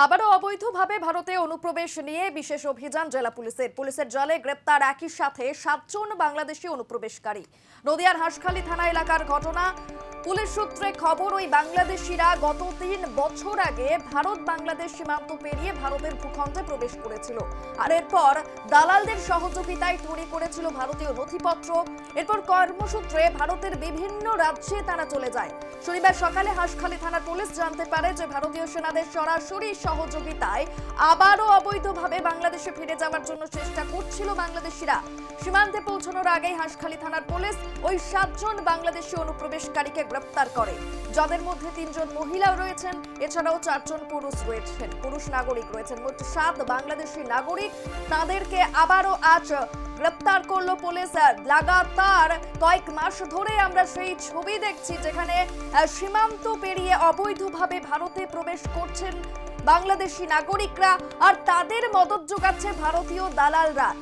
আবারও অবৈধভাবে ভারতে অনুপ্রবেশ নিয়ে বিশেষ অভিযান জেলা পুলিশের জালে গ্রেপ্তার একই সাথে 7 জন বাংলাদেশি অনুপ্রবেশকারী। নদিয়ার হাঁসখালী থানা এলাকার ঘটনা। পুলিশ সূত্রে খবর, ওই বাংলাদেশিরা গত 3 বছর আগে ভারত বাংলাদেশ সীমান্ত পেরিয়ে ভারতের ভূখণ্ডে প্রবেশ করেছিল, আর এরপর দালালদের সহযোগিতায় তৈরি করেছিল ভারতীয় নথিপত্র। এরপর কর্মসূত্রে ভারতের বিভিন্ন রাজ্যে তারা চলে যায়। শনিবার সকালে হাঁসখালী থানার পুলিশ জানতে পারে যে ভারতীয় সেনাদের সরাসরি সহযোগিতায় আবারও অবৈধভাবে বাংলাদেশে ফিরে যাওয়ার জন্য চেষ্টা করছিল বাংলাদেশিরা। সীমান্তে পৌঁছানোর আগেই হাঁসখালী থানার পুলিশ ওই 7 জন বাংলাদেশি অনুপ্রবেশকারীকে গ্রেপ্তার করে, যাদের মধ্যে 3 জন মহিলা রয়েছেন, এছাড়াও 4 জন পুরুষ নাগরিক রয়েছেন। মোট 7 বাংলাদেশি নাগরিক, তাদেরকে আবারও আজ গ্রেপ্তার করলো পুলিশ। লাগাতার কয়েক মাস ধরে আমরা সেই ছবি দেখছি যেখানে সীমান্ত পেরিয়ে অবৈধভাবে ভারতে প্রবেশ করছেন বাংলাদেশি নাগরিকরা, আর তাদের মদত যোগাচ্ছে ভারতীয় দালালরা।